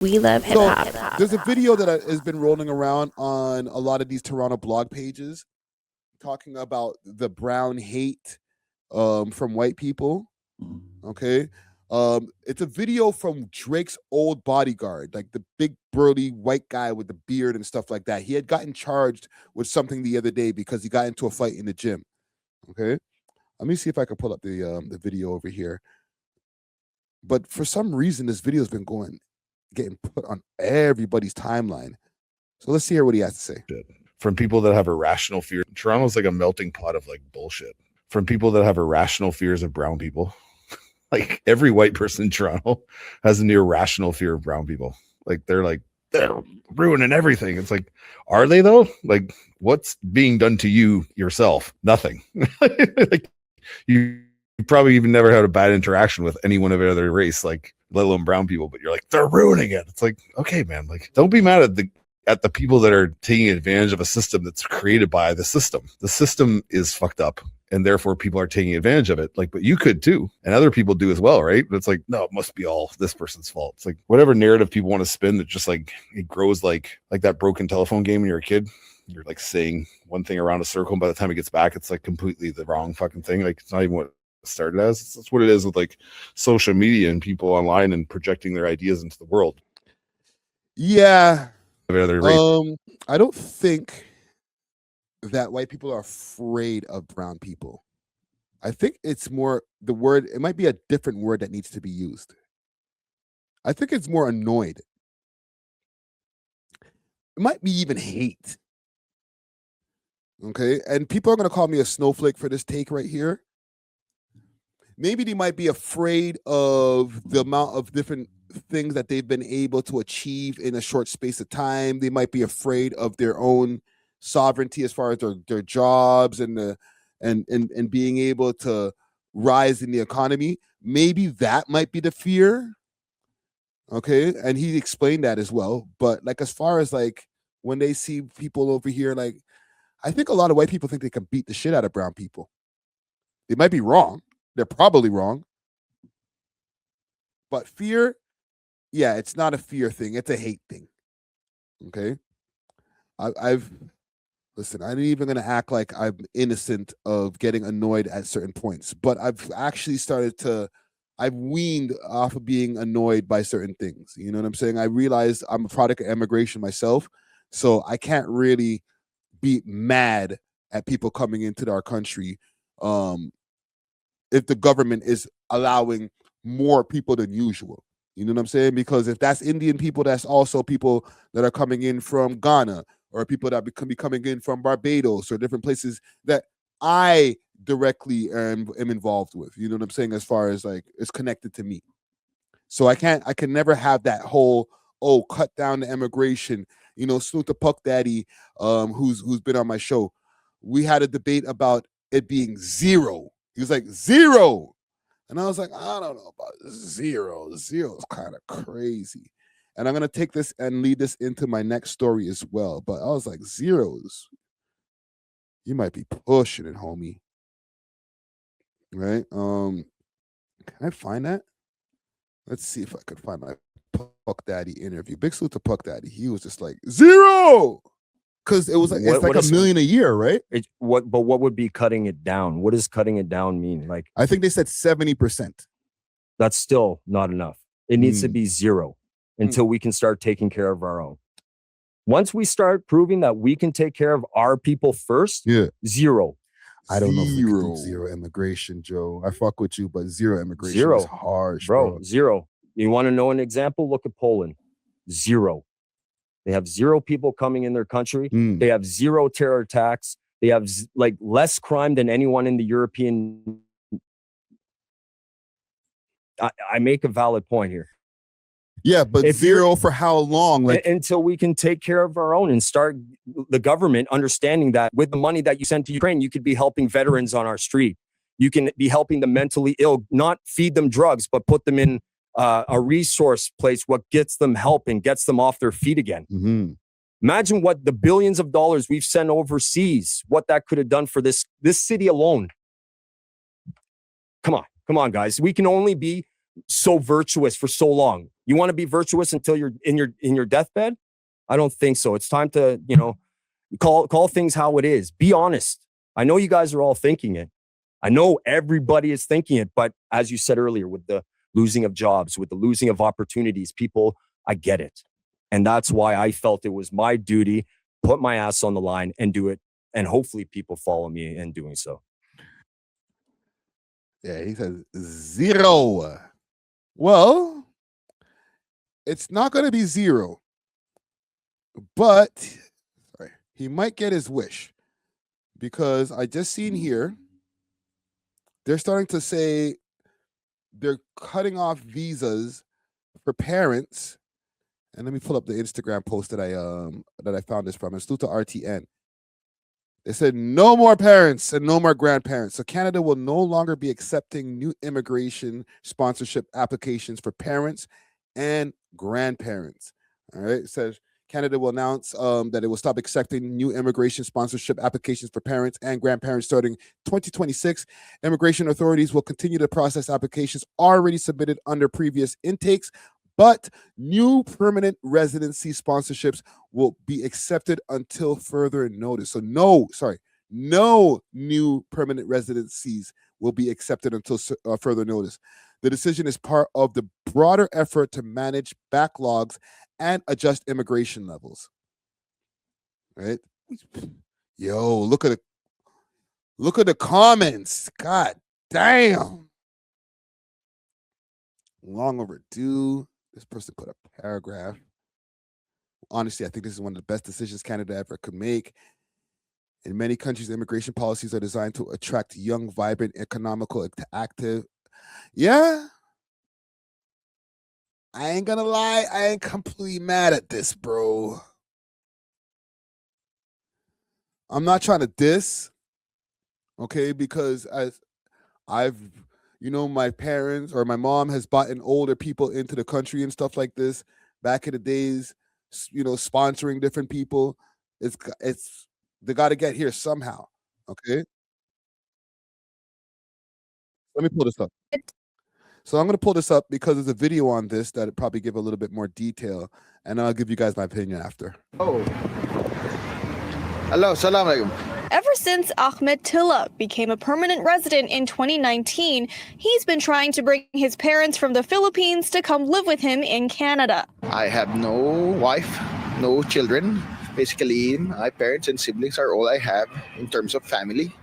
We love hip So hop. there's a video that has been rolling around on a lot of these Toronto blog pages talking about the brown hate from white people. Okay. It's a video from Drake's old bodyguard, like the big burly white guy with the beard and stuff like that. He had gotten charged with something the other day because he got into a fight in the gym. Okay. Let me see if I can pull up the video over here. But for some reason, this video has been getting put on everybody's timeline. So let's hear what he has to say. From people that have irrational fear. Toronto's like a melting pot of like bullshit. From people that have irrational fears of brown people. Like every white person in Toronto has an irrational fear of brown people. Like they're ruining everything. It's like, are they though? Like what's being done to you yourself? Nothing. Like you probably even never had a bad interaction with anyone of other race, like let alone brown people, but you're like, they're ruining it. It's like, okay, man, like don't be mad at the people that are taking advantage of a system that's created by the system. The system is fucked up and therefore people are taking advantage of it. Like, but you could too. And other people do as well, right? But it's like, no, it must be all this person's fault. It's like whatever narrative people want to spin that just like it grows like that broken telephone game when you're a kid. You're like saying one thing around a circle, and by the time it gets back, it's like completely the wrong fucking thing. Like it's not even what it started as. That's what it is with like social media and people online and projecting their ideas into the world. Yeah. I don't think that white people are afraid of brown people. I think it's more the word, it might be a different word that needs to be used. I think it's more annoyed. It might be even hate. Okay. And people are going to call me a snowflake for this take right here. Maybe they might be afraid of the amount of different things that they've been able to achieve in a short space of time. They might be afraid of their own sovereignty as far as their jobs and being able to rise in the economy. Maybe that might be the fear. Okay. And he explained that as well. But like, as far as like when they see people over here, like, I think a lot of white people think they can beat the shit out of brown people. They might be wrong. They're probably wrong. But fear, yeah, it's not a fear thing. It's a hate thing. Okay. Listen, I'm even going to act like I'm innocent of getting annoyed at certain points, but I've actually I've weaned off of being annoyed by certain things. You know what I'm saying? I realized I'm a product of immigration myself, so I can't really be mad at people coming into our country if the government is allowing more people than usual. You know what I'm saying? Because if that's Indian people, that's also people that are coming in from Ghana or people that can be coming in from Barbados or different places that I directly am involved with. You know what I'm saying? As far as like it's connected to me. So I can never have that whole, cut down the immigration. You know, Snoop the Puck Daddy, who's been on my show, we had a debate about it being zero. He was like, zero. And I was like, I don't know about zero. Zero is kind of crazy. And I'm going to take this and lead this into my next story as well. But I was like, zeros. You might be pushing it, homie. Right? Can I find that? Let's see if I could find my Puck Daddy interview. Big salute to Puck Daddy. He was just like, zero. Because it was like, it's like $1 million a year, right? But what would be cutting it down? What does cutting it down mean? Like, I think they said 70%. That's still not enough. It needs to be zero until we can start taking care of our own. Once we start proving that we can take care of our people first, zero. I don't know if we can do zero immigration, Joe. I fuck with you, but zero immigration is harsh, bro. Zero. You want to know an example? Look at Poland. Zero. They have zero people coming in their country. They have zero terror attacks. They have like less crime than anyone in the European. I make a valid point here. Yeah, but zero for how long? Like until we can take care of our own and start the government understanding that with the money that you send to Ukraine, you could be helping veterans on our street. You can be helping the mentally ill, not feed them drugs, but put them in a resource place, what gets them help and gets them off their feet again. Imagine what the billions of dollars we've sent overseas, what that could have done for this city alone. Come on, guys. We can only be so virtuous for so long. You want to be virtuous until you're in your deathbed? I don't think so. It's time to, call things how it is. Be honest. I know you guys are all thinking it. I know everybody is thinking it, but as you said earlier, with the losing of jobs, with the losing of opportunities, people, I get it. And that's why I felt it was my duty, put my ass on the line and do it. And hopefully people follow me in doing so. Yeah, he says 0. Well, it's not going to be 0, but he might get his wish, because I just seen here they're starting to say they're cutting off visas for parents. And let me pull up the Instagram post that I found this from. It's due to RTN. They said no more parents and no more grandparents. So Canada will no longer be accepting new immigration sponsorship applications for parents and grandparents. All right. It says Canada will announce that it will stop accepting new immigration sponsorship applications for parents and grandparents starting 2026. Immigration authorities will continue to process applications already submitted under previous intakes, but new permanent residency sponsorships will be accepted until further notice. So no new permanent residencies will be accepted until further notice. The decision is part of the broader effort to manage backlogs and adjust immigration levels. Right? Yo, look at the comments. God damn. Long overdue. This person put a paragraph. Honestly, I think this is one of the best decisions Canada ever could make. In many countries, immigration policies are designed to attract young, vibrant, economical, active. Yeah. I ain't gonna lie. I ain't completely mad at this, bro. I'm not trying to diss, okay? Because my parents or my mom has brought in older people into the country and stuff like this. Back in the days, sponsoring different people. It's they got to get here somehow. Okay. Let me pull this up. So I'm going to pull this up because there's a video on this that probably give a little bit more detail, and I'll give you guys my opinion after. Oh. Hello, salam alaikum. Ever since A.W.O.L became a permanent resident in 2019, he's been trying to bring his parents from the Philippines to come live with him in Canada. I have no wife, no children. Basically, my parents and siblings are all I have in terms of family.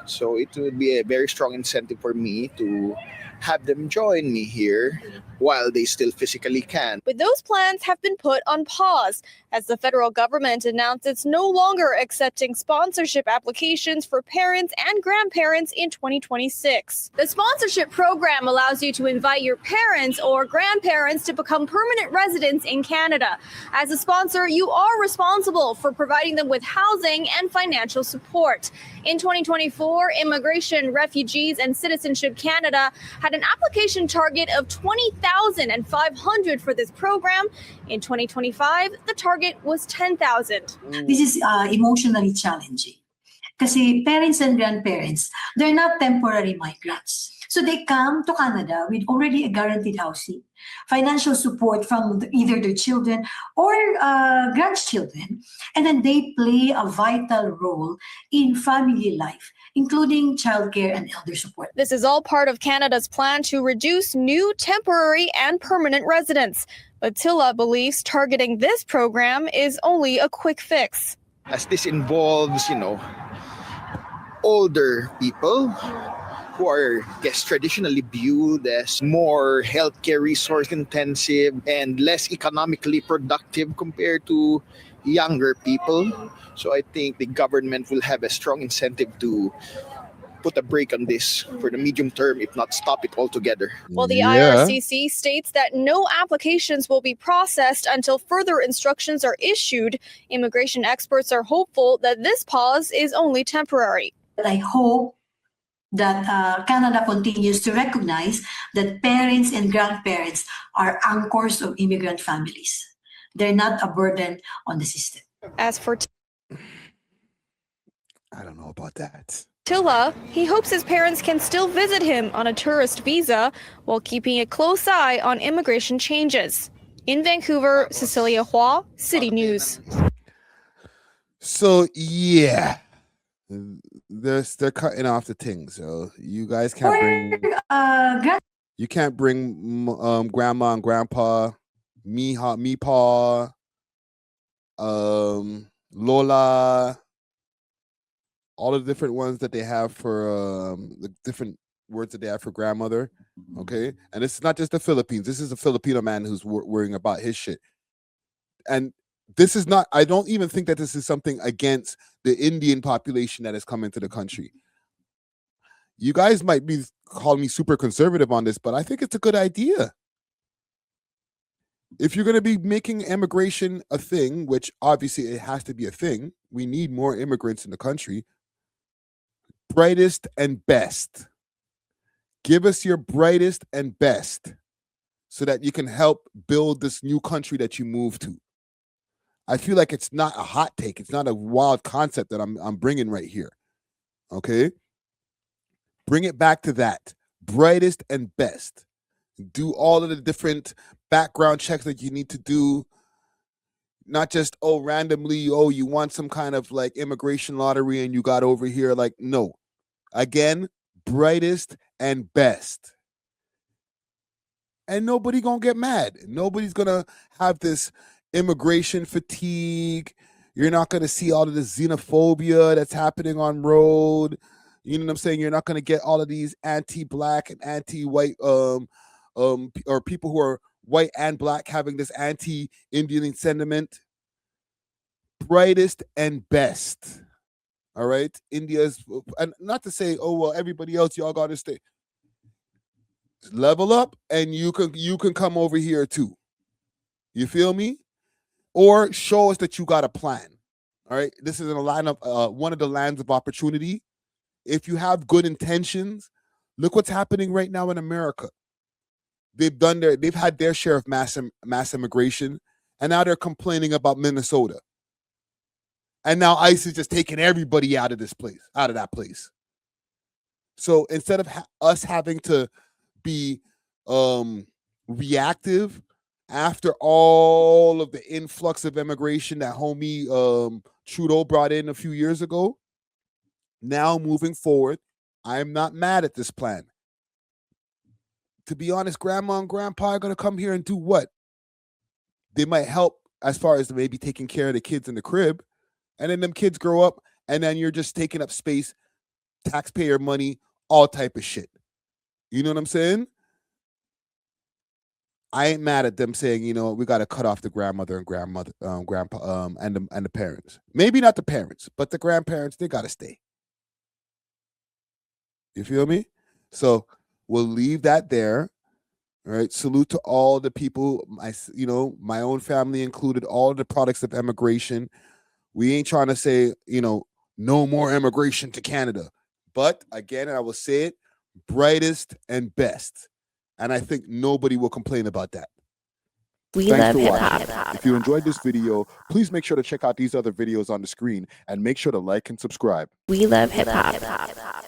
So it would be a very strong incentive for me to have them join me here while they still physically can. But those plans have been put on pause as the federal government announced it's no longer accepting sponsorship applications for parents and grandparents in 2026. The sponsorship program allows you to invite your parents or grandparents to become permanent residents in Canada. As a sponsor, you are responsible for providing them with housing and financial support. In 2024, Immigration, Refugees and Citizenship Canada had an application target of 20,500 for this program. In 2025, the target was 10,000. This is emotionally challenging. Kasi parents and grandparents, they're not temporary migrants. So they come to Canada with already a guaranteed housing, financial support from either their children or grandchildren, and then they play a vital role in family life, including childcare and elder support. This is all part of Canada's plan to reduce new temporary and permanent residents. But Tilla believes targeting this program is only a quick fix. As this involves, older people who are traditionally viewed as more healthcare resource intensive and less economically productive compared to younger people. So I think the government will have a strong incentive to put a break on this for the medium term, if not stop it altogether. Well, the IRCC states that no applications will be processed until further instructions are issued. Immigration experts are hopeful that this pause is only temporary. I hope that Canada continues to recognize that parents and grandparents are anchors of immigrant families. They're not a burden on the system. As for I don't know about that. Tilla, he hopes his parents can still visit him on a tourist visa while keeping a close eye on immigration changes. In Vancouver, Cecilia Hua, City News. So yeah, they're cutting off the thing. So you guys can't bring you can't bring grandma and grandpa, meepaw, Lola, all of the different ones that they have for the different words that they have for grandmother. Okay, and it's not just the Philippines. This is a Filipino man who's worrying about his shit. And this is not, I don't even think that this is something against the Indian population that has come into the country. You guys might be calling me super conservative on this, but I think it's a good idea. If you're going to be making immigration a thing, which obviously it has to be a thing, we need more immigrants in the country. Brightest and best. Give us your brightest and best so that you can help build this new country that you move to. I feel like it's not a hot take. It's not a wild concept that I'm bringing right here. Okay? Bring it back to that. Brightest and best. Do all of the different background checks that you need to do. Not just, randomly, you want some kind of like immigration lottery and you got over here. Like, no. Again, brightest and best. And nobody gonna get mad. Nobody's gonna have this immigration fatigue. You're not going to see all of the xenophobia that's happening on road. You know what I'm saying? You're not going to get all of these anti-black and anti-white or people who are white and black having this anti-Indian sentiment. Brightest and best. All right? India's, and not to say, everybody else, y'all got to stay. Level up and you can come over here too. You feel me? Or show us that you got a plan. All right. This is in a line of one of the lands of opportunity. If you have good intentions, look what's happening right now in America. They've had their share of mass immigration, and now they're complaining about Minnesota. And now ICE is just taking everybody out of that place. So instead of us having to be reactive after all of the influx of immigration that homie Trudeau brought in a few years ago, now moving forward, I'm not mad at this plan. To be honest, grandma and grandpa are going to come here and do what? They might help as far as maybe taking care of the kids in the crib, and then them kids grow up, and then you're just taking up space, taxpayer money, all type of shit. You know what I'm saying? I ain't mad at them saying, we got to cut off the grandmother and grandpa, and the parents. Maybe not the parents, but the grandparents, they got to stay. You feel me? So we'll leave that there. All right. Salute to all the people, my own family included, all the products of immigration. We ain't trying to say, no more immigration to Canada. But again, I will say it, brightest and best. And I think nobody will complain about that. Thanks for watching. If you enjoyed this video, please make sure to check out these other videos on the screen and make sure to like and subscribe. We love hip hop.